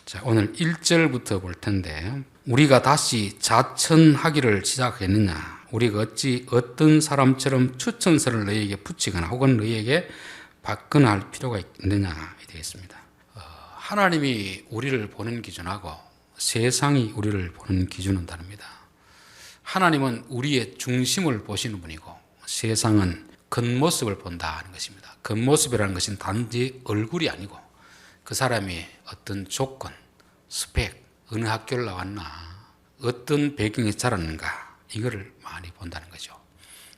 자, 오늘 1절부터 볼 텐데, 우리가 다시 자천하기를 시작했느냐? 우리가 어찌 어떤 사람처럼 추천서를 너희에게 붙이거나 혹은 너희에게 받거나 할 필요가 있느냐? 되겠습니다. 하나님이 우리를 보는 기준하고 세상이 우리를 보는 기준은 다릅니다. 하나님은 우리의 중심을 보시는 분이고 세상은 겉모습을 본다는 것입니다. 겉모습이라는 것은 단지 얼굴이 아니고 그 사람이 어떤 조건, 스펙, 어느 학교를 나왔나, 어떤 배경에서 자랐는가, 이거를 많이 본다는 거죠.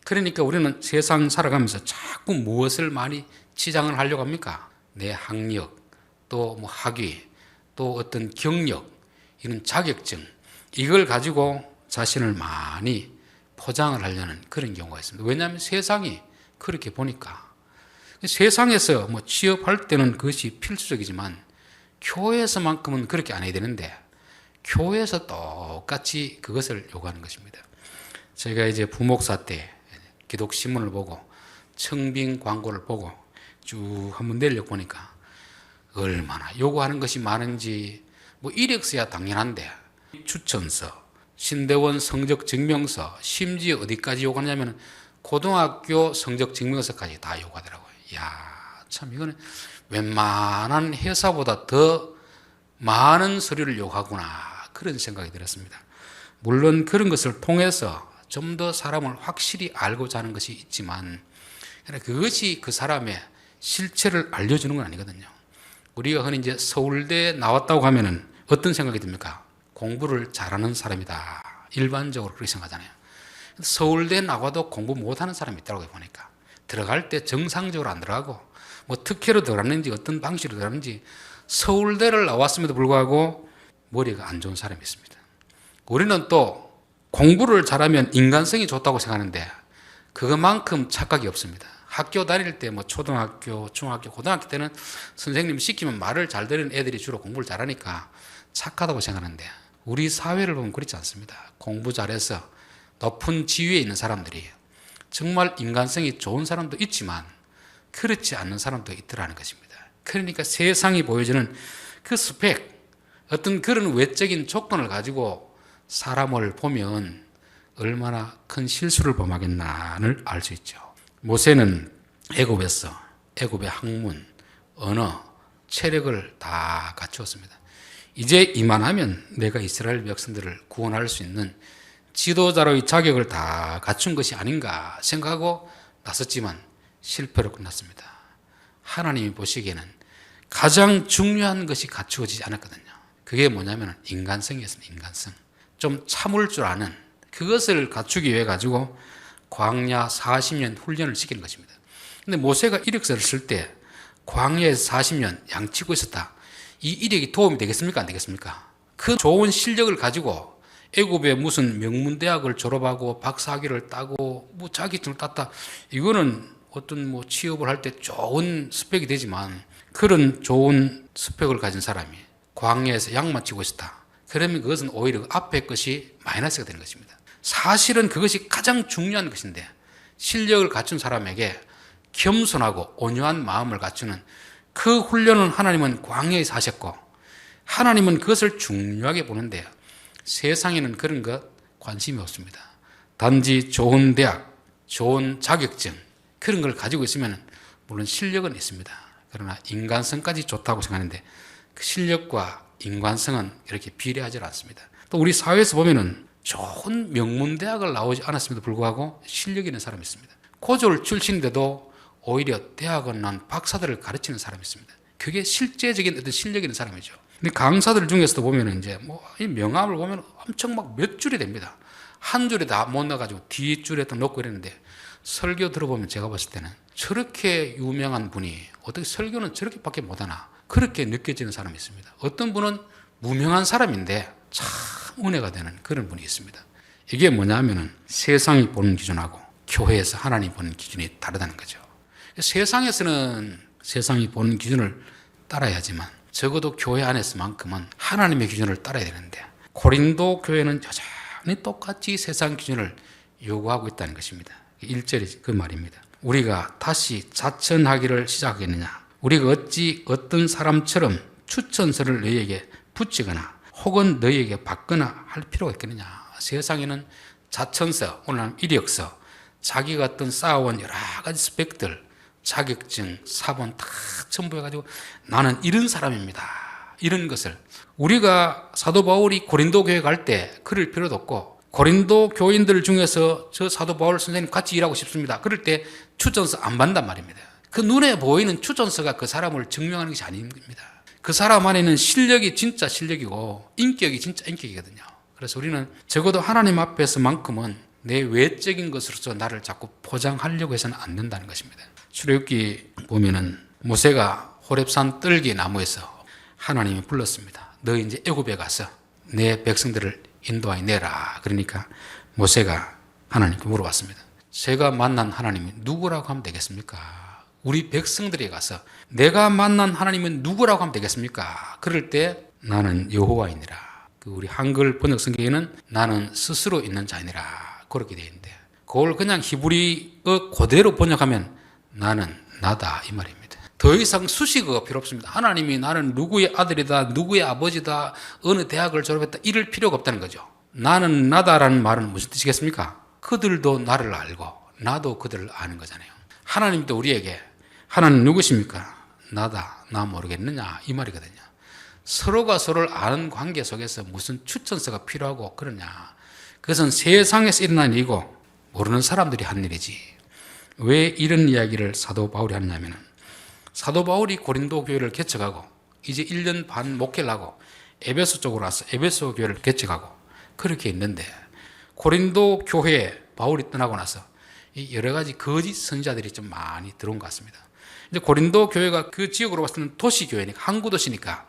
그러니까 우리는 세상 살아가면서 자꾸 무엇을 많이 치장을 하려고 합니까? 내 학력, 또 뭐 학위, 또 어떤 경력, 이런 자격증, 이걸 가지고 자신을 많이 포장을 하려는 그런 경우가 있습니다. 왜냐하면 세상이 그렇게 보니까. 세상에서 뭐 취업할 때는 그것이 필수적이지만 교회에서만큼은 그렇게 안 해야 되는데 교회에서 똑같이 그것을 요구하는 것입니다. 제가 이제 부목사 때 기독신문을 보고 청빙 광고를 보고 쭉 한번 내려보니까 얼마나 요구하는 것이 많은지, 뭐 이력서야 당연한데 추천서, 신대원 성적 증명서, 심지어 어디까지 요구하냐면 고등학교 성적 증명서까지 다 요구하더라고요. 이야, 참 이거는 웬만한 회사보다 더 많은 서류를 요구하구나, 그런 생각이 들었습니다. 물론 그런 것을 통해서 좀 더 사람을 확실히 알고자 하는 것이 있지만 그것이 그 사람의 실체를 알려주는 건 아니거든요. 우리가 흔히 이제 서울대 나왔다고 하면은 어떤 생각이 듭니까? 공부를 잘하는 사람이다. 일반적으로 그렇게 생각하잖아요. 서울대 나와도 공부 못하는 사람이 있다고 보니까 들어갈 때 정상적으로 안 들어가고 뭐 특혜로 들어갔는지 어떤 방식으로 들어갔는지 서울대를 나왔음에도 불구하고 머리가 안 좋은 사람이 있습니다. 우리는 또 공부를 잘하면 인간성이 좋다고 생각하는데 그것만큼 착각이 없습니다. 학교 다닐 때 뭐 초등학교, 중학교, 고등학교 때는 선생님 시키면 말을 잘 듣는 애들이 주로 공부를 잘하니까 착하다고 생각하는데 우리 사회를 보면 그렇지 않습니다. 공부 잘해서 높은 지위에 있는 사람들이 정말 인간성이 좋은 사람도 있지만 그렇지 않는 사람도 있더라는 것입니다. 그러니까 세상이 보여주는 그 스펙, 어떤 그런 외적인 조건을 가지고 사람을 보면 얼마나 큰 실수를 범하겠나를 알 수 있죠. 모세는 애굽에서 애굽의 학문, 언어, 체력을 다 갖추었습니다. 이제 이만하면 내가 이스라엘 백성들을 구원할 수 있는 지도자로의 자격을 다 갖춘 것이 아닌가 생각하고 나섰지만 실패로 끝났습니다. 하나님이 보시기에는 가장 중요한 것이 갖추어지지 않았거든요. 그게 뭐냐면 인간성이었습니다. 인간성. 좀 참을 줄 아는 그것을 갖추기 위해 가지고 광야 40년 훈련을 시키는 것입니다. 근데 모세가 이력서를 쓸 때 광야에서 40년 양치고 있었다. 이 이력이 도움이 되겠습니까? 안 되겠습니까? 그 좋은 실력을 가지고 애굽의 무슨 명문대학을 졸업하고 박사학위를 따고 뭐 자격증을 땄다. 이거는 어떤 뭐 취업을 할 때 좋은 스펙이 되지만 그런 좋은 스펙을 가진 사람이 광야에서 양만 치고 있었다. 그러면 그것은 오히려 앞에 것이 마이너스가 되는 것입니다. 사실은 그것이 가장 중요한 것인데 실력을 갖춘 사람에게 겸손하고 온유한 마음을 갖추는 그 훈련은 하나님은 광야에서 하셨고 하나님은 그것을 중요하게 보는데 세상에는 그런 것 관심이 없습니다. 단지 좋은 대학, 좋은 자격증 그런 걸 가지고 있으면 물론 실력은 있습니다. 그러나 인간성까지 좋다고 생각하는데 그 실력과 인간성은 이렇게 비례하지 않습니다. 또 우리 사회에서 보면은 좋은 명문대학을 나오지 않았음에도 불구하고 실력 있는 사람이 있습니다. 고졸 출신인데도 오히려 대학원 난 박사들을 가르치는 사람이 있습니다. 그게 실제적인 어떤 실력 있는 사람이죠. 근데 강사들 중에서도 보면은 이제 뭐 이 명함을 보면 엄청 막 몇 줄이 됩니다. 한 줄에 다 못 넣어가지고 뒷줄에 또 넣고 이랬는데 설교 들어보면 제가 봤을 때는 저렇게 유명한 분이 어떻게 설교는 저렇게밖에 못하나 그렇게 느껴지는 사람이 있습니다. 어떤 분은 무명한 사람인데 참 은혜가 되는 그런 분이 있습니다. 이게 뭐냐면은 세상이 보는 기준하고 교회에서 하나님 보는 기준이 다르다는 거죠. 세상에서는 세상이 보는 기준을 따라야 하지만 적어도 교회 안에서만큼은 하나님의 기준을 따라야 되는데 고린도 교회는 여전히 똑같이 세상 기준을 요구하고 있다는 것입니다. 1절이 그 말입니다. 우리가 다시 자천하기를 시작하겠느냐? 우리가 어찌 어떤 사람처럼 추천서를 너희에게 붙이거나 혹은 너희에게 받거나 할 필요가 있겠느냐. 세상에는 자천서, 오늘 하면 이력서, 자기가 어떤 쌓아온 여러 가지 스펙들, 자격증, 사본 다 첨부해가지고 나는 이런 사람입니다. 이런 것을 우리가 사도 바울이 고린도 교회 갈 때 그럴 필요도 없고, 고린도 교인들 중에서 저 사도 바울 선생님 같이 일하고 싶습니다. 그럴 때 추천서 안 받는단 말입니다. 그 눈에 보이는 추천서가 그 사람을 증명하는 것이 아닙니다. 그 사람 안에는 실력이 진짜 실력이고 인격이 진짜 인격이거든요. 그래서 우리는 적어도 하나님 앞에서만큼은 내 외적인 것으로서 나를 자꾸 포장하려고 해서는 안 된다는 것입니다. 출애굽기 보면은 모세가 호렙산 뜰기 나무에서 하나님이 불렀습니다. 너 이제 애굽에 가서 내 백성들을 인도하여 내라. 그러니까 모세가 하나님께 물어봤습니다. 제가 만난 하나님이 누구라고 하면 되겠습니까? 우리 백성들이 가서 내가 만난 하나님은 누구라고 하면 되겠습니까? 그럴 때 나는 여호와이니라. 그 우리 한글 번역 성경에는 나는 스스로 있는 자이니라 그렇게 되어 있는데, 그걸 그냥 히브리어 그대로 번역하면 나는 나다 이 말입니다. 더 이상 수식어가 필요 없습니다. 하나님이 나는 누구의 아들이다, 누구의 아버지다, 어느 대학을 졸업했다 이럴 필요가 없다는 거죠. 나는 나다라는 말은 무슨 뜻이겠습니까? 그들도 나를 알고 나도 그들을 아는 거잖아요. 하나님도 우리에게 하나님 누구십니까? 나다, 나 모르겠느냐 이 말이거든요. 서로가 서로를 아는 관계 속에서 무슨 추천서가 필요하고 그러냐. 그것은 세상에서 일어난 일이고 모르는 사람들이 한 일이지. 왜 이런 이야기를 사도 바울이 하느냐면, 사도 바울이 고린도 교회를 개척하고 이제 1년 반 목회를 하고 에베소 쪽으로 와서 에베소 교회를 개척하고 그렇게 있는데, 고린도 교회에 바울이 떠나고 나서 여러 가지 거짓 선지자들이 좀 많이 들어온 것 같습니다. 이제 고린도 교회가 그 지역으로 봤을 때는 도시교회니까, 항구 도시니까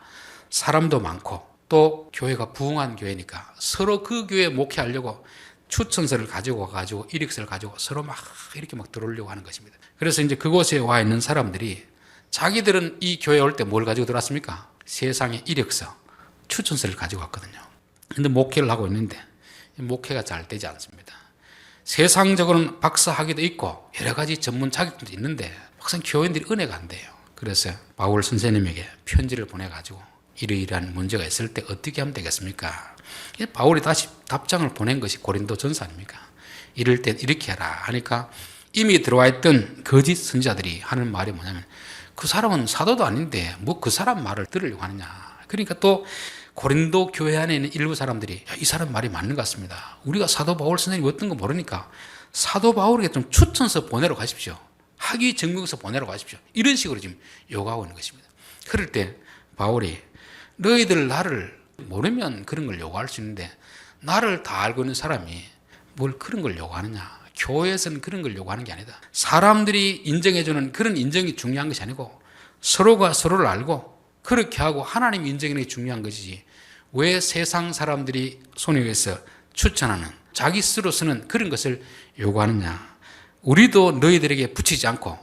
사람도 많고 또 교회가 부흥한 교회니까 서로 그 교회에 목회하려고 추천서를 가지고 가지고 이력서를 가지고 서로 막 이렇게 막 들어오려고 하는 것입니다. 그래서 이제 그곳에 와 있는 사람들이 자기들은 이 교회에 올 때 뭘 가지고 들어왔습니까? 세상의 이력서, 추천서를 가지고 왔거든요. 근데 목회를 하고 있는데 목회가 잘 되지 않습니다. 세상적으로는 박사 학위도 있고 여러 가지 전문 자격증도 있는데 막상 교인들이 은혜가 안 돼요. 그래서 바울 선생님에게 편지를 보내가지고 이러이러한 문제가 있을 때 어떻게 하면 되겠습니까? 바울이 다시 답장을 보낸 것이 고린도 전서 아닙니까? 이럴 땐 이렇게 해라 하니까 이미 들어와 있던 거짓 선지자들이 하는 말이 뭐냐면, 그 사람은 사도도 아닌데 뭐 그 사람 말을 들으려고 하느냐. 그러니까 또 고린도 교회 안에 있는 일부 사람들이 이 사람 말이 맞는 것 같습니다. 우리가 사도 바울 선생님이 어떤 거 모르니까 사도 바울에게 좀 추천서 보내러 가십시오. 학위 증명서 보내러 가십시오. 이런 식으로 지금 요구하고 있는 것입니다. 그럴 때 바울이 너희들 나를 모르면 그런 걸 요구할 수 있는데 나를 다 알고 있는 사람이 뭘 그런 걸 요구하느냐. 교회에서는 그런 걸 요구하는 게 아니다. 사람들이 인정해주는 그런 인정이 중요한 것이 아니고 서로가 서로를 알고 그렇게 하고 하나님 인정하는 게 중요한 것이지, 왜 세상 사람들이 손에 의해서 추천하는 자기 스스로 쓰는 그런 것을 요구하느냐. 우리도 너희들에게 붙이지 않고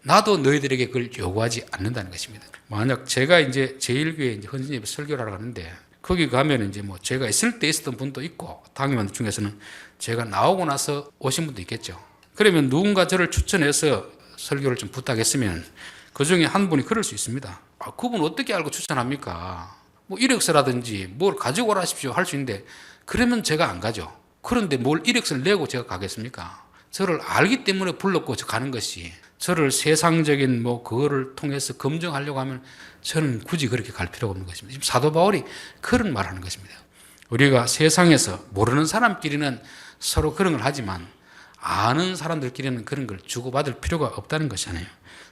나도 너희들에게 그걸 요구하지 않는다는 것입니다. 만약 제가 이제 제1교회 이제 헌신예배 설교를 하러 가는데 거기 가면 이제 뭐 제가 있을 때 있었던 분도 있고 당회원 중에서는 제가 나오고 나서 오신 분도 있겠죠. 그러면 누군가 저를 추천해서 설교를 좀 부탁했으면 그 중에 한 분이 그럴 수 있습니다. 아, 그분 어떻게 알고 추천합니까? 뭐 이력서라든지 뭘 가지고 오라 하십시오 할 수 있는데 그러면 제가 안 가죠. 그런데 뭘 이력서를 내고 제가 가겠습니까? 저를 알기 때문에 불렀고 가는 것이, 저를 세상적인 뭐 그거를 통해서 검증하려고 하면 저는 굳이 그렇게 갈 필요가 없는 것입니다. 지금 사도 바울이 그런 말을 하는 것입니다. 우리가 세상에서 모르는 사람끼리는 서로 그런 걸 하지만 아는 사람들끼리는 그런 걸 주고받을 필요가 없다는 것이잖아요.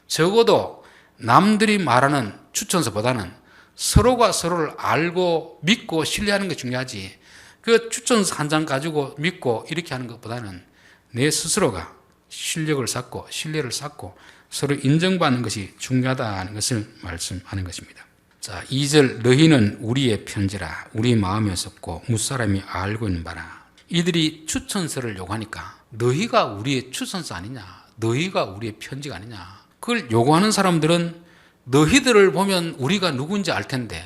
적어도 남들이 말하는 추천서보다는 서로가 서로를 알고 믿고 신뢰하는 게 중요하지, 그 추천서 한 장 가지고 믿고 이렇게 하는 것보다는 내 스스로가 실력을 쌓고 신뢰를 쌓고 서로 인정받는 것이 중요하다는 것을 말씀하는 것입니다. 자, 2절 너희는 우리의 편지라 우리 마음에 섭고 무사람이 알고 있는 바라. 이들이 추천서를 요구하니까 너희가 우리의 추천서 아니냐, 너희가 우리의 편지가 아니냐. 그걸 요구하는 사람들은 너희들을 보면 우리가 누군지 알 텐데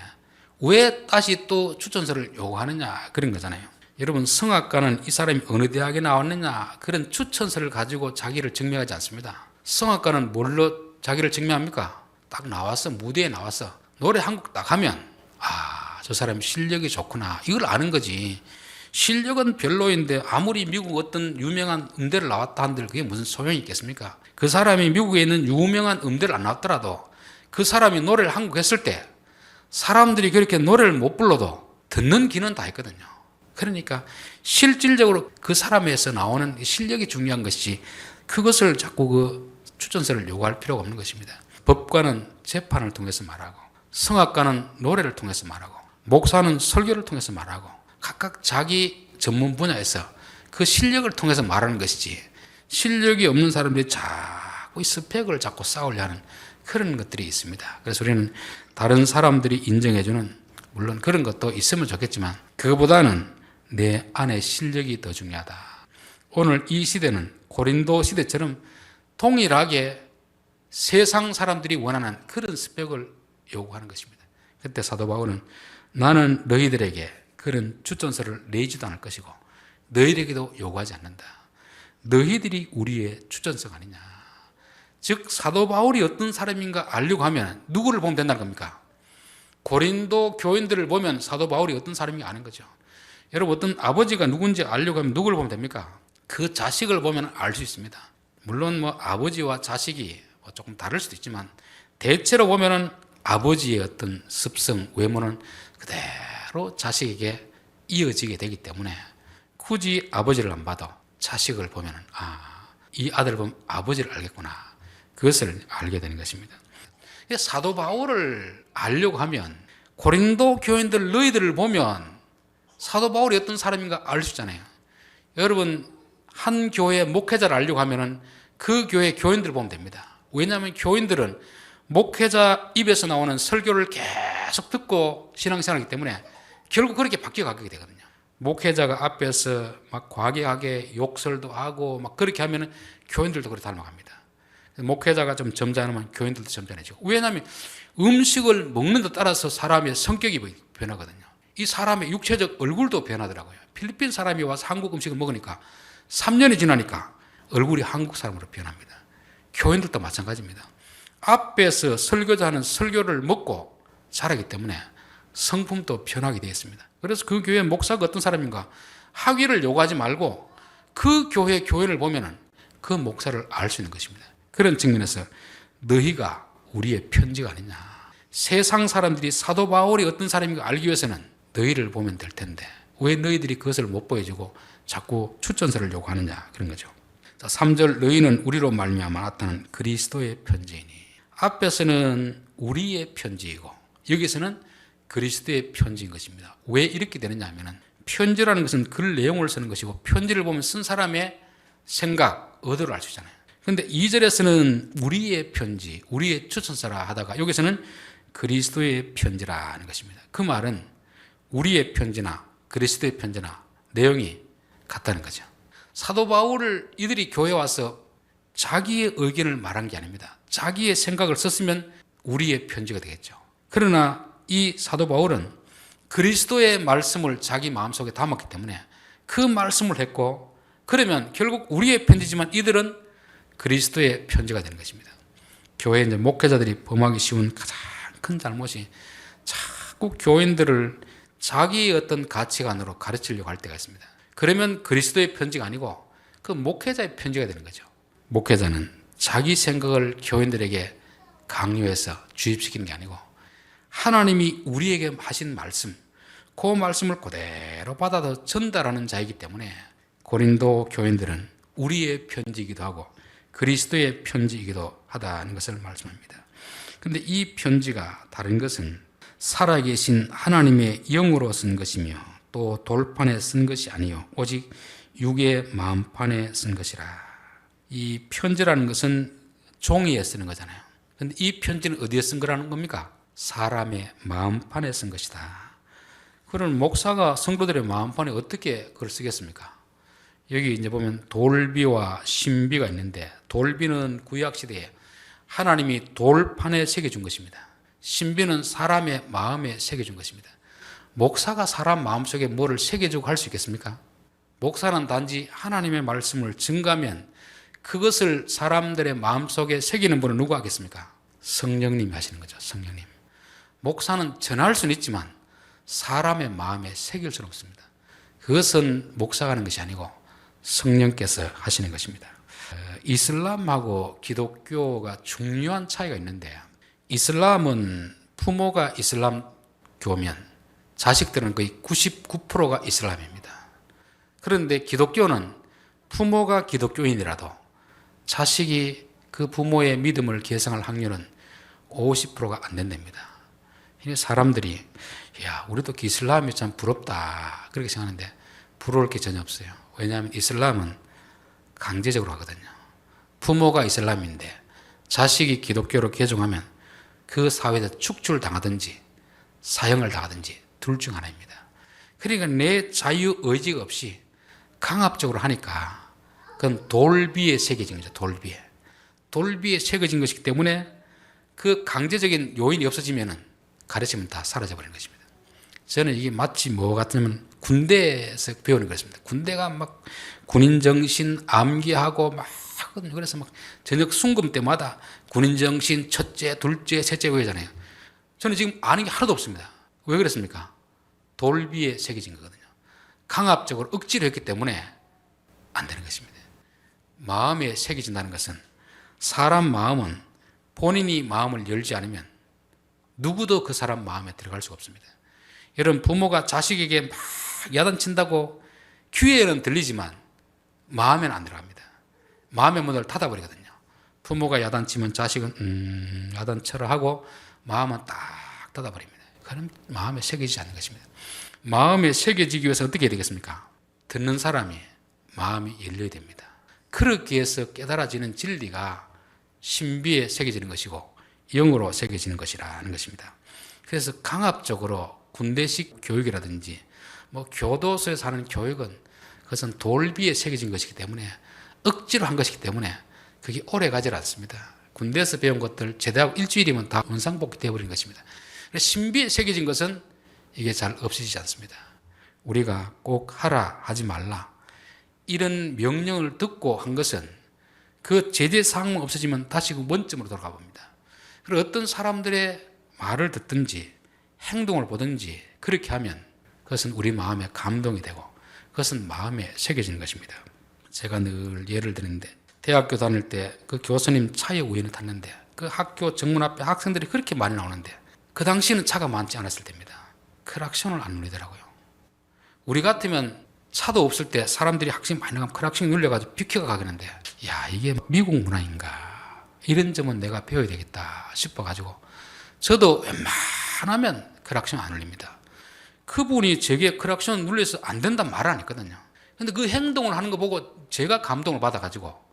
왜 다시 또 추천서를 요구하느냐 그런 거잖아요. 여러분, 성악가는 이 사람이 어느 대학에 나왔느냐 그런 추천서를 가지고 자기를 증명하지 않습니다. 성악가는 뭘로 자기를 증명합니까? 딱 나와서 무대에 나와서 노래 한 곡 딱 하면 아, 저 사람이 실력이 좋구나. 이걸 아는 거지. 실력은 별로인데 아무리 미국 어떤 유명한 음대를 나왔다 한들 그게 무슨 소용이 있겠습니까? 그 사람이 미국에 있는 유명한 음대를 안 나왔더라도 그 사람이 노래를 한 곡 했을 때 사람들이 그렇게 노래를 못 불러도 듣는 귀는 다 있거든요. 그러니까 실질적으로 그 사람에서 나오는 실력이 중요한 것이 그것을 자꾸 그 추천서를 요구할 필요가 없는 것입니다. 법관은 재판을 통해서 말하고 성악가는 노래를 통해서 말하고 목사는 설교를 통해서 말하고 각각 자기 전문 분야에서 그 실력을 통해서 말하는 것이지 실력이 없는 사람들이 자꾸 이 스펙을 자꾸 쌓으려 하는 그런 것들이 있습니다. 그래서 우리는 다른 사람들이 인정해주는 물론 그런 것도 있으면 좋겠지만 그거보다는 내 안의 실력이 더 중요하다. 오늘 이 시대는 고린도 시대처럼 동일하게 세상 사람들이 원하는 그런 스펙을 요구하는 것입니다. 그때 사도 바울은 나는 너희들에게 그런 추천서를 내지도 않을 것이고 너희에게도 요구하지 않는다. 너희들이 우리의 추천서가 아니냐. 즉 사도 바울이 어떤 사람인가 알려고 하면 누구를 보면 된다는 겁니까? 고린도 교인들을 보면 사도 바울이 어떤 사람인가 아는 거죠. 여러분 어떤 아버지가 누군지 알려고 하면 누구를 보면 됩니까? 그 자식을 보면 알 수 있습니다. 물론 뭐 아버지와 자식이 조금 다를 수도 있지만 대체로 보면은 아버지의 어떤 습성, 외모는 그대로 자식에게 이어지게 되기 때문에 굳이 아버지를 안 봐도 자식을 보면은 이 아들을 보면 아버지를 알겠구나. 그것을 알게 되는 것입니다. 사도 바울을 알려고 하면 고린도 교인들 너희들을 보면 사도 바울이 어떤 사람인가 알 수 있잖아요. 여러분 한 교회 목회자를 알려고 하면은 그 교회 교인들을 보면 됩니다. 왜냐하면 교인들은 목회자 입에서 나오는 설교를 계속 듣고 신앙생활하기 때문에 결국 그렇게 바뀌어가게 되거든요. 목회자가 앞에서 막 과격하게 욕설도 하고 막 그렇게 하면은 교인들도 그렇게 닮아갑니다. 목회자가 좀 점잖으면 교인들도 점잖해지고. 왜냐하면 음식을 먹는 데 따라서 사람의 성격이 변하거든요. 이 사람의 육체적 얼굴도 변하더라고요. 필리핀 사람이 와서 한국 음식을 먹으니까 3년이 지나니까 얼굴이 한국 사람으로 변합니다. 교인들도 마찬가지입니다. 앞에서 설교자는 설교를 먹고 자라기 때문에 성품도 변하게 되어 있습니다. 그래서 그 교회 목사가 어떤 사람인가 학위를 요구하지 말고 그 교회 교인을 보면은 그 목사를 알 수 있는 것입니다. 그런 측면에서 너희가 우리의 편지가 아니냐. 세상 사람들이 사도 바울이 어떤 사람인가 알기 위해서는 너희를 보면 될 텐데 왜 너희들이 그것을 못 보여주고 자꾸 추천서를 요구하느냐 그런 거죠. 자, 3절 너희는 우리로 말미암아 나타난 그리스도의 편지이니 앞에서는 우리의 편지이고 여기서는 그리스도의 편지인 것입니다. 왜 이렇게 되느냐 하면 편지라는 것은 글 내용을 쓰는 것이고 편지를 보면 쓴 사람의 생각, 의도를 알 수 있잖아요. 그런데 2절에서는 우리의 편지, 우리의 추천서라 하다가 여기서는 그리스도의 편지라는 것입니다. 그 말은 우리의 편지나 그리스도의 편지나 내용이 같다는 거죠. 사도 바울을 이들이 교회에 와서 자기의 의견을 말한 게 아닙니다. 자기의 생각을 썼으면 우리의 편지가 되겠죠. 그러나 이 사도 바울은 그리스도의 말씀을 자기 마음속에 담았기 때문에 그 말씀을 했고 그러면 결국 우리의 편지지만 이들은 그리스도의 편지가 되는 것입니다. 교회 이제 목회자들이 범하기 쉬운 가장 큰 잘못이 자꾸 교인들을 자기의 어떤 가치관으로 가르치려고 할 때가 있습니다. 그러면 그리스도의 편지가 아니고 그 목회자의 편지가 되는 거죠. 목회자는 자기 생각을 교인들에게 강요해서 주입시키는 게 아니고 하나님이 우리에게 하신 말씀, 그 말씀을 그대로 받아서 전달하는 자이기 때문에 고린도 교인들은 우리의 편지이기도 하고 그리스도의 편지이기도 하다는 것을 말씀합니다. 그런데 이 편지가 다른 것은 살아계신 하나님의 영으로 쓴 것이며 또 돌판에 쓴 것이 아니요 오직 육의 마음판에 쓴 것이라. 이 편지라는 것은 종이에 쓰는 거잖아요. 그런데 이 편지는 어디에 쓴 거라는 겁니까? 사람의 마음판에 쓴 것이다. 그럼 목사가 성도들의 마음판에 어떻게 글을 쓰겠습니까? 여기 이제 보면 돌비와 신비가 있는데 돌비는 구약시대에 하나님이 돌판에 새겨준 것입니다. 신비는 사람의 마음에 새겨준 것입니다. 목사가 사람 마음속에 뭐를 새겨주고 할 수 있겠습니까? 목사는 단지 하나님의 말씀을 증가하면 그것을 사람들의 마음속에 새기는 분은 누가 하겠습니까? 성령님이 하시는 거죠. 성령님. 목사는 전할 수는 있지만 사람의 마음에 새길 수는 없습니다. 그것은 목사가 하는 것이 아니고 성령께서 하시는 것입니다. 이슬람하고 기독교가 중요한 차이가 있는데, 이슬람은 부모가 이슬람교면 자식들은 거의 99%가 이슬람입니다. 그런데 기독교는 부모가 기독교인이라도 자식이 그 부모의 믿음을 계승할 확률은 50%가 안 된답니다. 사람들이 야, 우리도 이슬람이 참 부럽다 그렇게 생각하는데 부러울 게 전혀 없어요. 왜냐하면 이슬람은 강제적으로 하거든요. 부모가 이슬람인데 자식이 기독교로 개종하면 그 사회에서 축출당하든지 사형을 당하든지 둘 중 하나입니다. 그러니까 내 자유의지가 없이 강압적으로 하니까 그건 돌비에 새겨진 거죠. 돌비에 새겨진 것이기 때문에 그 강제적인 요인이 없어지면 가르침은 다 사라져버리는 것입니다. 저는 이게 마치 뭐 같으면 군대에서 배우는 것입니다. 군대가 막 군인 정신 암기하고 막 하거든요. 그래서 막 저녁 순금 때마다 군인 정신 첫째, 둘째, 셋째 외우잖아요. 저는 지금 아는 게 하나도 없습니다. 왜 그랬습니까? 돌비에 새겨진 거거든요. 강압적으로 억지로 했기 때문에 안 되는 것입니다. 마음에 새겨진다는 것은 사람 마음은 본인이 마음을 열지 않으면 누구도 그 사람 마음에 들어갈 수가 없습니다. 여러분, 부모가 자식에게 막 야단친다고 귀에는 들리지만 마음에는 안 들어갑니다. 마음의 문을 닫아버리거든요. 부모가 야단치면 자식은 야단쳐라 하고 마음은 딱 닫아버립니다. 그럼 마음에 새겨지지 않는 것입니다. 마음에 새겨지기 위해서 어떻게 해야 되겠습니까? 듣는 사람이 마음이 열려야 됩니다. 그렇게 해서 깨달아지는 진리가 신비에 새겨지는 것이고 영으로 새겨지는 것이라는 것입니다. 그래서 강압적으로 군대식 교육이라든지 뭐 교도소에서 하는 교육은 그것은 돌비에 새겨진 것이기 때문에 억지로 한 것이기 때문에 그게 오래 가지 않습니다. 군대에서 배운 것들 제대하고 일주일이면 다 원상복귀 되어버리는 것입니다. 신비에 새겨진 것은 이게 잘 없어지지 않습니다. 우리가 꼭 하라 하지 말라 이런 명령을 듣고 한 것은 그 제재 사항만 없어지면 다시 그 원점으로 돌아가 봅니다. 그리고 어떤 사람들의 말을 듣든지 행동을 보든지 그렇게 하면 그것은 우리 마음에 감동이 되고 그것은 마음에 새겨지는 것입니다. 제가 늘 예를 드는데 대학교 다닐 때 그 교수님 차에 우연히 탔는데 그 학교 정문 앞에 학생들이 그렇게 많이 나오는데 그 당시에는 차가 많지 않았을 때입니다. 크락션을 안 누리더라고요. 우리 같으면 차도 없을 때 사람들이 학생이 많이 나가면 크락션 눌려가지고 비켜가 가겠는데 야, 이게 미국 문화인가 이런 점은 내가 배워야 되겠다 싶어가지고 저도 웬만하면 크락션 안 눌립니다. 그분이 제게 크락션 눌려서 안 된다는 말을 안 했거든요. 근데 그 행동을 하는 거 보고 제가 감동을 받아가지고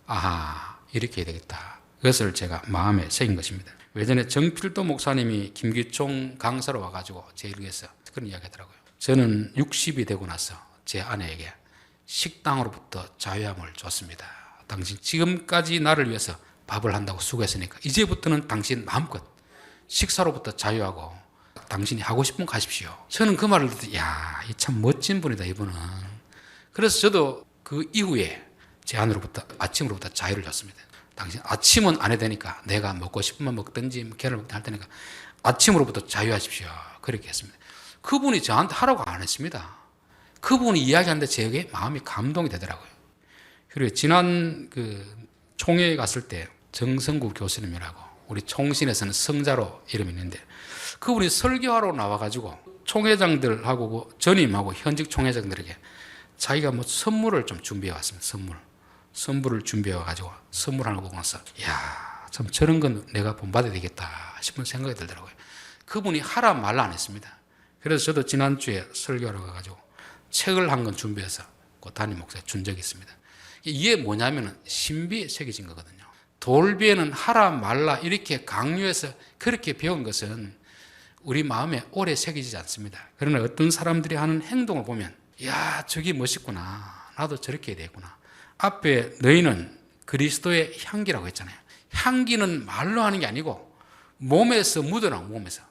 아하, 이렇게 해야 되겠다. 그것을 제가 마음에 새긴 것입니다. 예전에 정필도 목사님이 김기총 강사로 와가지고 제 일에서 그런 이야기 하더라고요. 저는 60이 되고 나서 제 아내에게 식당으로부터 자유함을 줬습니다. 당신 지금까지 나를 위해서 밥을 한다고 수고했으니까 이제부터는 당신 마음껏 식사로부터 자유하고 당신이 하고 싶은 거 하십시오. 저는 그 말을 듣고 야, 이 참 멋진 분이다 이분은. 그래서 저도 그 이후에 제 아침으로부터 자유를 줬습니다. 당신 아침은 안 해도 되니까 내가 먹고 싶으면 먹든지 계란을 먹든 할 테니까 아침으로부터 자유하십시오. 그렇게 했습니다. 그분이 저한테 하라고 안 했습니다. 그분이 이야기하는데 제게 마음이 감동이 되더라고요. 그리고 지난 그 총회에 갔을 때 정성구 교수님이라고 우리 총신에서는 성자로 이름이 있는데 그분이 설교하러 나와가지고 총회장들하고 전임하고 현직 총회장들에게 자기가 뭐 선물을 좀 준비해 왔습니다. 선물을 준비해 와가지고 선물하는 거 보고 나서 야, 참 저런 건 내가 본받아야 되겠다 싶은 생각이 들더라고요. 그분이 하라 말라 안 했습니다. 그래서 저도 지난주에 설교하러 가가지고 책을 한 권 준비해서 그 담임 목사에 준 적이 있습니다. 이게 뭐냐면 신비에 새겨진 거거든요. 돌비에는 하라 말라 이렇게 강요해서 그렇게 배운 것은 우리 마음에 오래 새겨지지 않습니다. 그러나 어떤 사람들이 하는 행동을 보면 야, 저게 멋있구나. 나도 저렇게 해야 되겠구나. 앞에 너희는 그리스도의 향기라고 했잖아요. 향기는 말로 하는 게 아니고 몸에서 묻어나고 몸에서.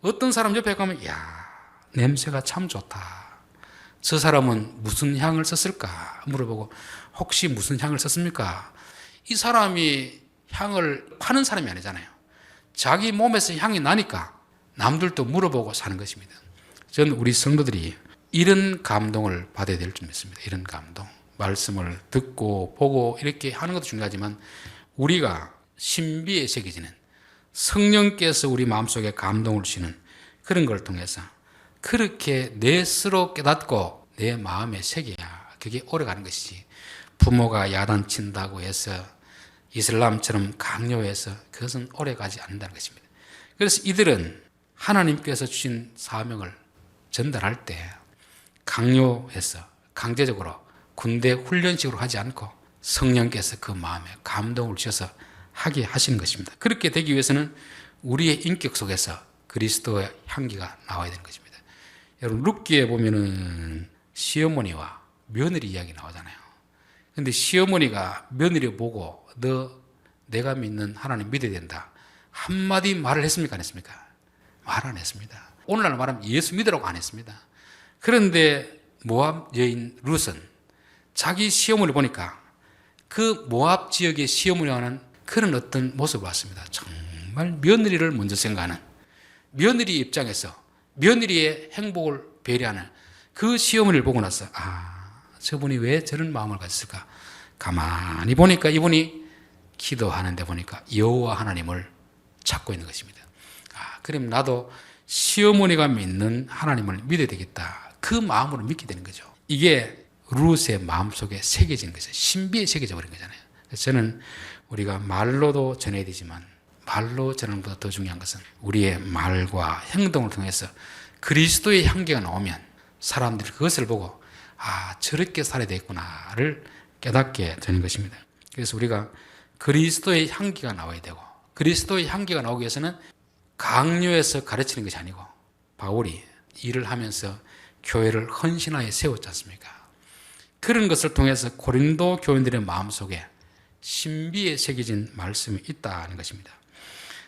어떤 사람 옆에 가면 야, 냄새가 참 좋다. 저 사람은 무슨 향을 썼을까 물어보고 혹시 무슨 향을 썼습니까? 이 사람이 향을 파는 사람이 아니잖아요. 자기 몸에서 향이 나니까 남들도 물어보고 사는 것입니다. 저는 우리 성도들이 이런 감동을 받아야 될 줄 믿습니다. 이런 감동. 말씀을 듣고 보고 이렇게 하는 것도 중요하지만 우리가 신비에 새겨지는 성령께서 우리 마음속에 감동을 주시는 그런 걸 통해서 그렇게 내 스스로 깨닫고 내 마음에 새겨야 그게 오래가는 것이지, 부모가 야단친다고 해서 이슬람처럼 강요해서 그것은 오래가지 않는다는 것입니다. 그래서 이들은 하나님께서 주신 사명을 전달할 때 강요해서 강제적으로 군대 훈련식으로 하지 않고 성령께서 그 마음에 감동을 주셔서 하게 하시는 것입니다. 그렇게 되기 위해서는 우리의 인격 속에서 그리스도의 향기가 나와야 되는 것입니다. 여러분, 룻기에 보면은 시어머니와 며느리 이야기 나오잖아요. 근데 시어머니가 며느리 보고 내가 믿는 하나님 믿어야 된다, 한마디 말을 했습니까? 안 했습니까? 말 안 했습니다. 오늘날 말하면 예수 믿으라고 안 했습니다. 그런데 모압 여인 룻은 자기 시어머니를 보니까 그 모압 지역의 시어머니와는 그런 어떤 모습을 봤습니다. 정말 며느리를 먼저 생각하는, 며느리 입장에서 며느리의 행복을 배려하는 그 시어머니를 보고 나서 저분이 왜 저런 마음을 가졌을까? 가만히 보니까 이분이 기도하는데 보니까 여호와 하나님을 찾고 있는 것입니다. 그럼 나도 시어머니가 믿는 하나님을 믿어야 되겠다, 그 마음으로 믿게 되는 거죠. 이게 룻의 마음속에 새겨진 것이죠. 신비에 새겨져 버린 거잖아요. 그래서 저는 우리가 말로도 전해야 되지만 말로 전하는 것보다 더 중요한 것은 우리의 말과 행동을 통해서 그리스도의 향기가 나오면 사람들이 그것을 보고 저렇게 살아야 되겠구나를 깨닫게 되는 것입니다. 그래서 우리가 그리스도의 향기가 나와야 되고, 그리스도의 향기가 나오기 위해서는 강요해서 가르치는 것이 아니고, 바울이 일을 하면서 교회를 헌신하여 세웠지 않습니까? 그런 것을 통해서 고린도 교인들의 마음속에 신비에 새겨진 말씀이 있다는 것입니다.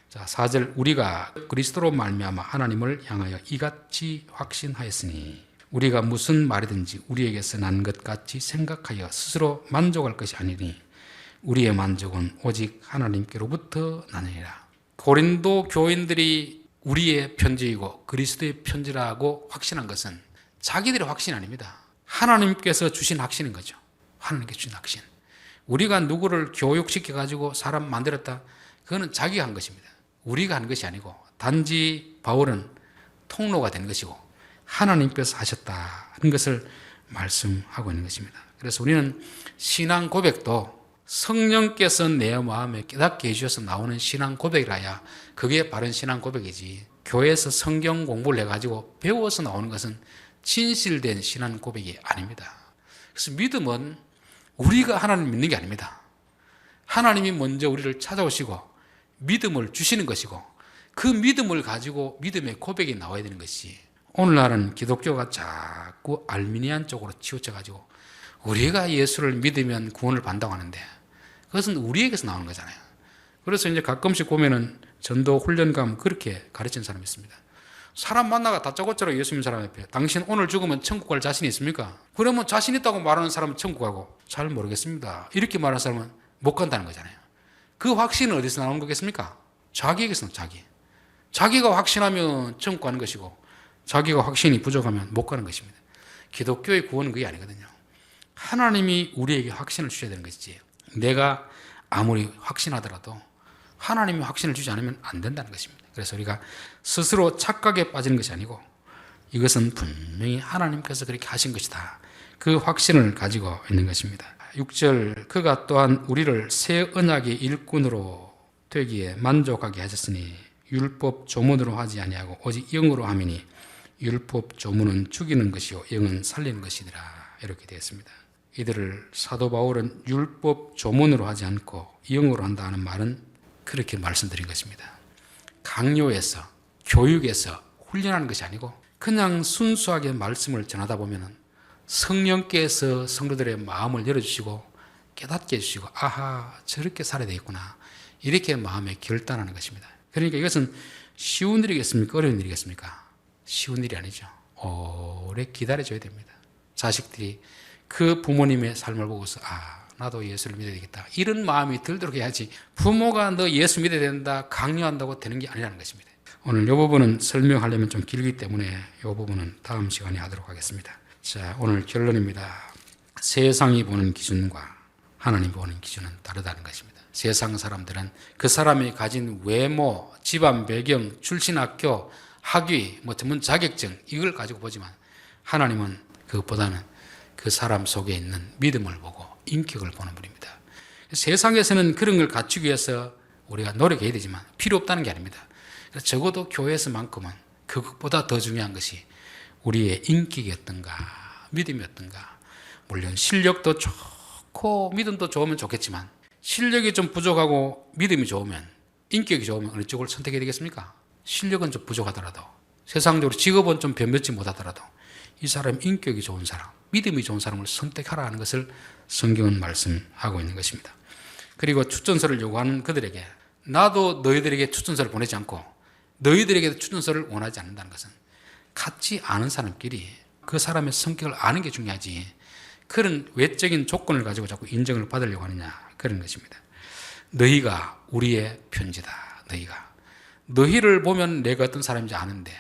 자, 4절, 우리가 그리스도로 말미암아 하나님을 향하여 이같이 확신하였으니 우리가 무슨 말이든지 우리에게서 난 것 같이 생각하여 스스로 만족할 것이 아니니 우리의 만족은 오직 하나님께로부터 나느니라. 고린도 교인들이 우리의 편지이고 그리스도의 편지라고 확신한 것은 자기들의 확신이 아닙니다. 하나님께서 주신 확신인 거죠. 하나님께서 주신 확신. 우리가 누구를 교육시켜가지고 사람 만들었다, 그거는 자기가 한 것입니다. 우리가 한 것이 아니고 단지 바울은 통로가 된 것이고 하나님께서 하셨다는 것을 말씀하고 있는 것입니다. 그래서 우리는 신앙 고백도 성령께서 내 마음에 깨닫게 해주셔서 나오는 신앙 고백이라야 그게 바른 신앙 고백이지, 교회에서 성경 공부를 해가지고 배워서 나오는 것은 진실된 신앙 고백이 아닙니다. 그래서 믿음은 우리가 하나님을 믿는 게 아닙니다. 하나님이 먼저 우리를 찾아오시고 믿음을 주시는 것이고 그 믿음을 가지고 믿음의 고백이 나와야 되는 것이, 오늘날은 기독교가 자꾸 알미니안 쪽으로 치우쳐가지고 우리가 예수를 믿으면 구원을 받는다고 하는데 그것은 우리에게서 나오는 거잖아요. 그래서 이제 가끔씩 보면은 전도 훈련 가면 그렇게 가르치는 사람이 있습니다. 사람 만나가 다짜고짜로 예수 믿는 사람 앞에 당신 오늘 죽으면 천국 갈 자신이 있습니까? 그러면 자신 있다고 말하는 사람은 천국 가고 잘 모르겠습니다, 이렇게 말하는 사람은 못 간다는 거잖아요. 그 확신은 어디서 나오는 거겠습니까? 자기에게서. 자기가 확신하면 천국 가는 것이고 자기가 확신이 부족하면 못 가는 것입니다. 기독교의 구원은 그게 아니거든요. 하나님이 우리에게 확신을 주셔야 되는 것이지, 내가 아무리 확신하더라도 하나님이 확신을 주지 않으면 안 된다는 것입니다. 그래서 우리가 스스로 착각에 빠지는 것이 아니고 이것은 분명히 하나님께서 그렇게 하신 것이다, 그 확신을 가지고 있는 것입니다. 6절, 그가 또한 우리를 새 언약의 일꾼으로 되기에 만족하게 하셨으니 율법 조문으로 하지 아니하고 오직 영으로 함이니 율법 조문은 죽이는 것이요 영은 살리는 것이더라, 이렇게 되었습니다. 이들을 사도 바울은 율법 조문으로 하지 않고 영으로 한다는 말은 그렇게 말씀드린 것입니다. 강요해서 교육해서 훈련하는 것이 아니고 그냥 순수하게 말씀을 전하다 보면 성령께서 성도들의 마음을 열어주시고 깨닫게 해주시고 저렇게 살아야 되겠구나, 이렇게 마음에 결단하는 것입니다. 그러니까 이것은 쉬운 일이겠습니까? 어려운 일이겠습니까? 쉬운 일이 아니죠. 오래 기다려줘야 됩니다. 자식들이 그 부모님의 삶을 보고서 나도 예수를 믿어야 되겠다, 이런 마음이 들도록 해야지, 부모가 너 예수 믿어야 된다 강요한다고 되는 게 아니라는 것입니다. 오늘 이 부분은 설명하려면 좀 길기 때문에 이 부분은 다음 시간에 하도록 하겠습니다. 자, 오늘 결론입니다. 세상이 보는 기준과 하나님 보는 기준은 다르다는 것입니다. 세상 사람들은 그 사람이 가진 외모, 집안 배경, 출신 학교, 학위, 전문 자격증 이걸 가지고 보지만 하나님은 그것보다는 그 사람 속에 있는 믿음을 보고 인격을 보는 분입니다. 세상에서는 그런 걸 갖추기 위해서 우리가 노력해야 되지만 필요 없다는 게 아닙니다. 적어도 교회에서만큼은 그것보다 더 중요한 것이 우리의 인격이 어떤가, 믿음이 어떤가. 물론 실력도 좋고 믿음도 좋으면 좋겠지만 실력이 좀 부족하고 믿음이 좋으면, 인격이 좋으면 어느 쪽을 선택해야 되겠습니까? 실력은 좀 부족하더라도, 세상적으로 직업은 좀 변변치 못하더라도 이 사람 인격이 좋은 사람, 믿음이 좋은 사람을 선택하라 하는 것을 성경은 말씀하고 있는 것입니다. 그리고 추천서를 요구하는 그들에게 나도 너희들에게 추천서를 보내지 않고 너희들에게도 추천서를 원하지 않는다는 것은 같지 않은 사람끼리 그 사람의 성격을 아는 게 중요하지 그런 외적인 조건을 가지고 자꾸 인정을 받으려고 하느냐, 그런 것입니다. 너희가 우리의 편지다. 너희를 보면 내가 어떤 사람인지 아는데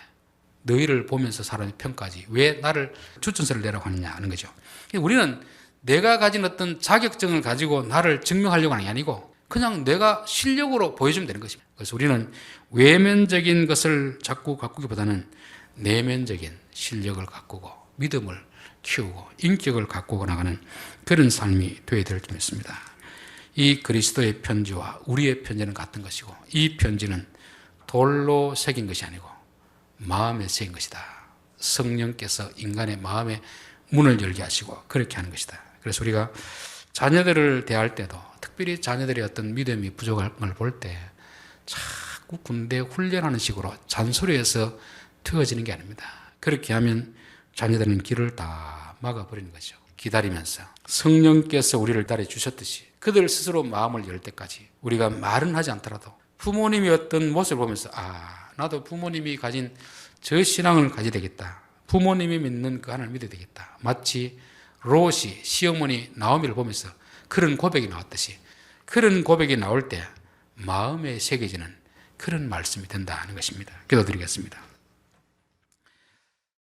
너희를 보면서 사람의 평가하지 왜 나를 추천서를 내라고 하느냐 하는 거죠. 우리는 내가 가진 어떤 자격증을 가지고 나를 증명하려고 하는 게 아니고 그냥 내가 실력으로 보여주면 되는 것입니다. 그래서 우리는 외면적인 것을 자꾸 가꾸기보다는 내면적인 실력을 가꾸고 믿음을 키우고 인격을 가꾸고 나가는 그런 삶이 되어야 될 줄 믿습니다. 이 그리스도의 편지와 우리의 편지는 같은 것이고 이 편지는 돌로 새긴 것이 아니고 마음에 새긴 것이다. 성령께서 인간의 마음에 문을 열게 하시고 그렇게 하는 것이다. 그래서 우리가 자녀들을 대할 때도 특별히 자녀들의 어떤 믿음이 부족한 걸 볼 때 자꾸 군대 훈련하는 식으로 잔소리해서 트어지는 게 아닙니다. 그렇게 하면 자녀들은 길을 다 막아버리는 거죠. 기다리면서 성령께서 우리를 따라 주셨듯이 그들 스스로 마음을 열 때까지 우리가 말은 하지 않더라도 부모님이 어떤 모습을 보면서 나도 부모님이 가진 저 신앙을 가져야 되겠다. 부모님이 믿는 그 하나님을 믿어야 되겠다. 마치 롯이 시어머니 나오미를 보면서 그런 고백이 나왔듯이 그런 고백이 나올 때 마음에 새겨지는 그런 말씀이 된다는 것입니다. 기도드리겠습니다.